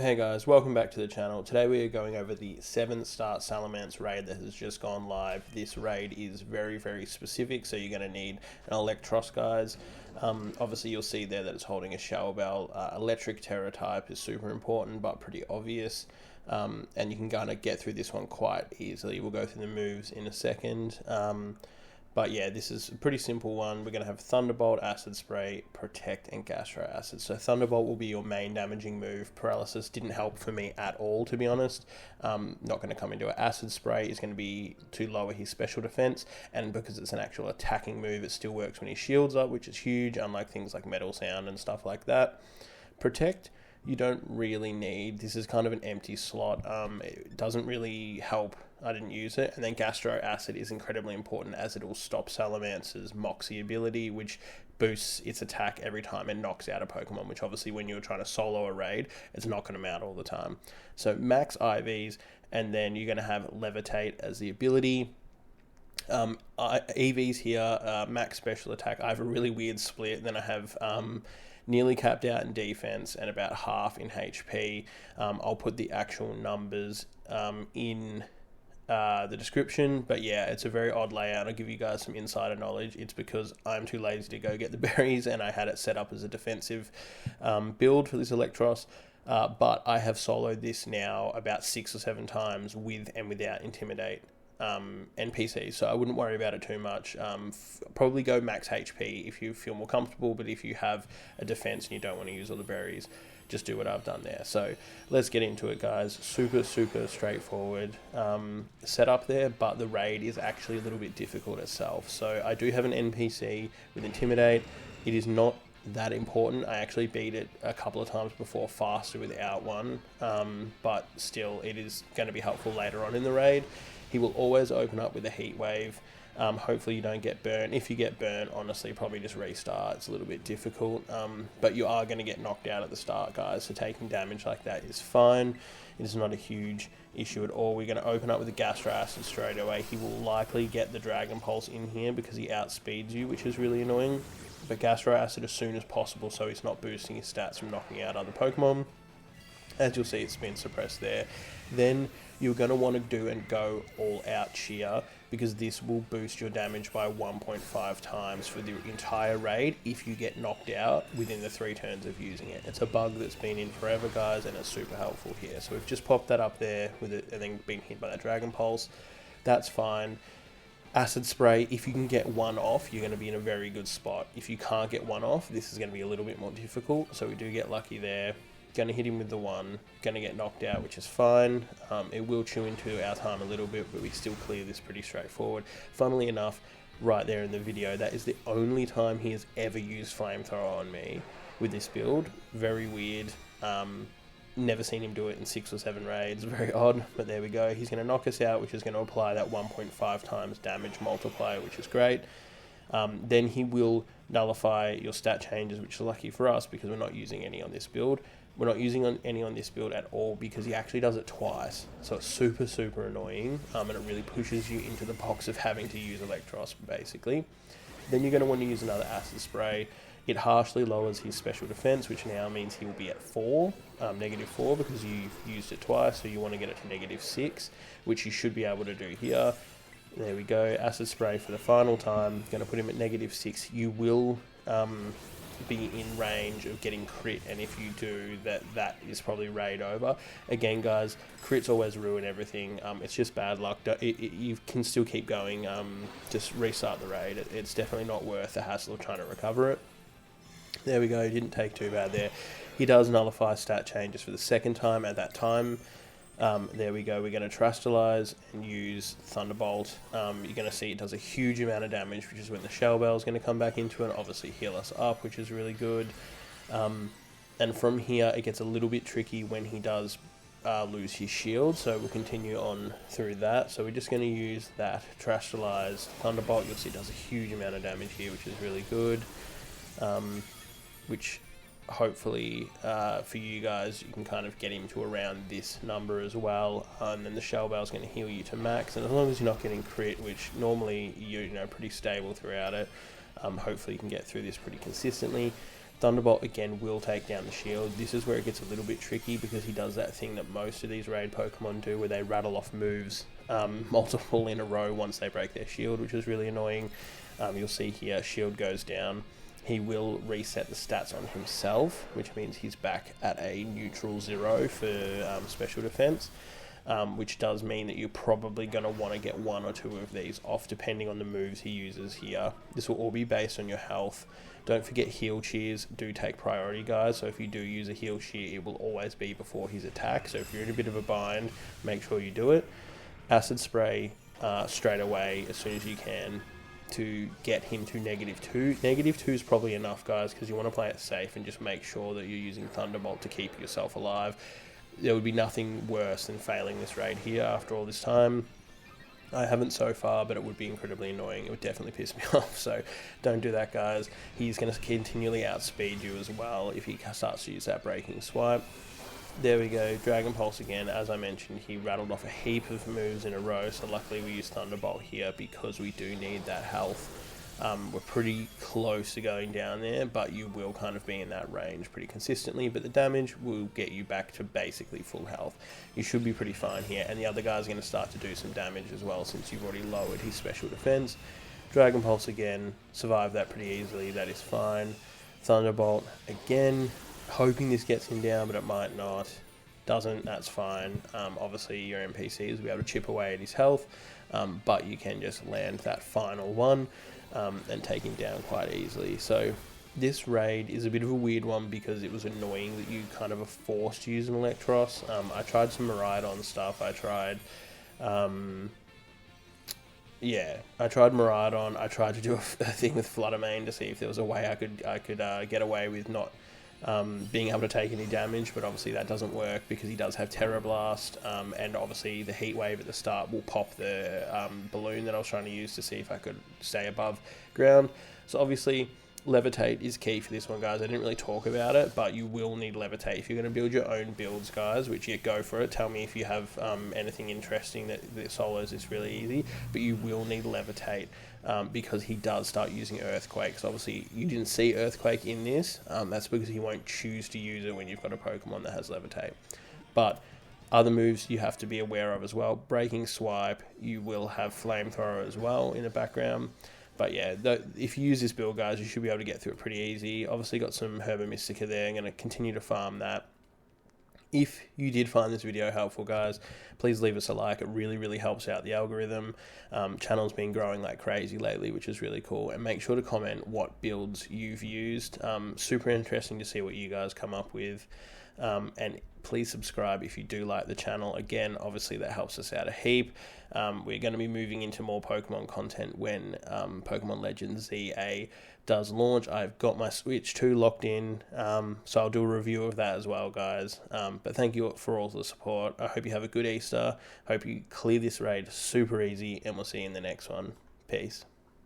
Hey guys, welcome back to the channel. Today we are going over the 7-star Salamence raid that has just gone live. This raid is very specific, so you're going to need an Eelektross, guys. Obviously you'll see there that it's holding a shower bell. Electric Tera Type is super important but pretty obvious, and you can kind of get through this one quite easily. We'll go through the moves in a second. But yeah, this is a pretty simple one. We're going to have Thunderbolt, Acid Spray, Protect, and Gastro Acid. So Thunderbolt will be your main damaging move. Paralysis didn't help for me at all, to be honest. Not going to come into it. Acid Spray is going to be to lower his special defense, and because it's an actual attacking move, it still works when his shield's up, which is huge, unlike things like Metal Sound and stuff like that. Protect, you don't really need. This is kind of an empty slot. It doesn't really help. I didn't use it. And then Gastro Acid is incredibly important, as it will stop Salamance's Moxie ability, which boosts its attack every time and knocks out a Pokemon, which obviously when you're trying to solo a raid, it's knocking them out all the time. So max IVs, and then you're going to have Levitate as the ability. EVs here, max special attack. I have a really weird split. Then I have nearly capped out in defense and about half in HP. I'll put the actual numbers in the description, but yeah, it's a very odd layout. I'll give you guys some insider knowledge. It's because I'm too lazy to go get the berries, and I had it set up as a defensive build for this Eelektross. But I have soloed this now about 6 or 7 times with and without Intimidate NPCs, so I wouldn't worry about it too much. Probably go max HP if you feel more comfortable, but if you have a defense and you don't want to use all the berries, just do what I've done there. So let's get into it, guys. Super straightforward setup there, but the raid is actually a little bit difficult itself. So I do have an NPC with Intimidate. It is not that important. I actually beat it a couple of times before faster without one, but still it is going to be helpful later on in the raid. He will always open up with a heat wave. Hopefully you don't get burnt. If you get burnt, honestly, probably just restart. It's a little bit difficult, but you are going to get knocked out at the start, guys, so taking damage like that is fine. It is not a huge issue at all. We're going to open up with the Gastro Acid straight away. He will likely get the Dragon Pulse in here because he outspeeds you, which is really annoying, but Gastro Acid as soon as possible so he's not boosting his stats from knocking out other Pokemon. As you'll see, it's been suppressed there. Then you're going to want to do and go all out Cheer, because this will boost your damage by 1.5 times for the entire raid if you get knocked out within the 3 turns of using it. It's a bug that's been in forever, guys, and it's super helpful here. So we've just popped that up there with it and then been hit by that Dragon Pulse. That's fine. Acid Spray, if you can get one off, you're going to be in a very good spot. If you can't get one off, this is going to be a little bit more difficult, so we do get lucky there. Going to hit him with the 1, going to get knocked out, which is fine. It will chew into our time a little bit, but we still clear this pretty straightforward. Funnily enough, right there in the video, that is the only time he has ever used Flamethrower on me with this build. Very weird. Never seen him do it in 6 or 7 raids. Very odd, but there we go. He's going to knock us out, which is going to apply that 1.5 times damage multiplier, which is great. Then he will nullify your stat changes, which is lucky for us because we're not using any on this build. We're not using any on this build at all because he actually does it twice. So it's super annoying, and it really pushes you into the box of having to use Eelektross, basically. Then you're going to want to use another Acid Spray. It harshly lowers his special defense, which now means he will be at 4, -4, because you've used it twice, so you want to get it to -6, which you should be able to do here. There we go. Acid Spray for the final time. Going to put him at -6. You will be in range of getting crit, and if you do, that is probably raid over. Again, guys, crits always ruin everything. It's just bad luck. You can still keep going. Just restart the raid. It's definitely not worth the hassle of trying to recover it. There we go. Didn't take too bad there. He does nullify stat changes for the 2nd time at that time. There we go. We're going to Terastallize and use Thunderbolt. You're going to see it does a huge amount of damage, which is when the Shell Bell is going to come back into it and obviously heal us up, which is really good. And from here, it gets a little bit tricky when he does lose his shield, so we'll continue on through that. So we're just going to use that Terastallize Thunderbolt. You'll see it does a huge amount of damage here, which is really good. Which hopefully for you guys, you can kind of get him to around this number as well, and then the Shell Bell is going to heal you to max, and as long as you're not getting crit, which normally you're pretty stable throughout it, hopefully you can get through this pretty consistently. Thunderbolt again will take down the shield. This is where it gets a little bit tricky because he does that thing that most of these raid Pokemon do where they rattle off moves multiple in a row once they break their shield, which is really annoying. You'll see here, shield goes down. He will reset the stats on himself, which means he's back at a neutral 0 for special defense, which does mean that you're probably going to want to get 1 or 2 of these off depending on the moves he uses here. This will all be based on your health. Don't forget heal cheers do take priority, guys, so if you do use a heal cheer, it will always be before his attack, so if you're in a bit of a bind, make sure you do it. Acid spray straight away as soon as you can to get him to -2. -2 is probably enough, guys, because you want to play it safe and just make sure that you're using Thunderbolt to keep yourself alive. There would be nothing worse than failing this raid here after all this time. I haven't so far, but it would be incredibly annoying. It would definitely piss me off, so don't do that, guys. He's going to continually outspeed you as well if he starts to use that breaking swipe. There we go, Dragon Pulse again. As I mentioned, he rattled off a heap of moves in a row, so luckily we used Thunderbolt here because we do need that health. We're pretty close to going down there, but you will kind of be in that range pretty consistently, but the damage will get you back to basically full health. You should be pretty fine here, and the other guy's going to start to do some damage as well since you've already lowered his special defense. Dragon Pulse again, survive that pretty easily, that is fine. Thunderbolt again, hoping this gets him down, but it might not. Doesn't, that's fine. Obviously your NPCs will be able to chip away at his health, but you can just land that final one and take him down quite easily. So this raid is a bit of a weird one because it was annoying that you kind of are forced to use an Eelektross. I tried some Miraidon stuff. I tried Miraidon. I tried to do a thing with Fluttermane to see if there was a way I could get away with not being able to take any damage, but obviously that doesn't work because he does have Terra Blast, and obviously the Heat Wave at the start will pop the balloon that I was trying to use to see if I could stay above ground. So obviously Levitate is key for this one, guys. I didn't really talk about it, but you will need Levitate if you're going to build your own builds, guys, which you go for it. Tell me if you have anything interesting that solos is really easy, but you will need Levitate because he does start using Earthquake. So obviously you didn't see Earthquake in this. That's because he won't choose to use it when you've got a Pokemon that has Levitate. But other moves you have to be aware of as well. Breaking Swipe, you will have Flamethrower as well in the background. But yeah, if you use this build, guys, you should be able to get through it pretty easy. Obviously got some Herba Mystica there. I'm going to continue to farm that. If you did find this video helpful, guys, please leave us a like. It really, really helps out the algorithm. Channel's been growing like crazy lately, which is really cool. And make sure to comment what builds you've used. Super interesting to see what you guys come up with. And please subscribe if you do like the channel. Again, obviously that helps us out a heap. We're going to be moving into more Pokemon content when Pokemon Legends ZA does launch. I've got my Switch 2 locked in, so I'll do a review of that as well, guys. But thank you for all the support. I hope you have a good Easter. Hope you clear this raid super easy, and we'll see you in the next one. Peace.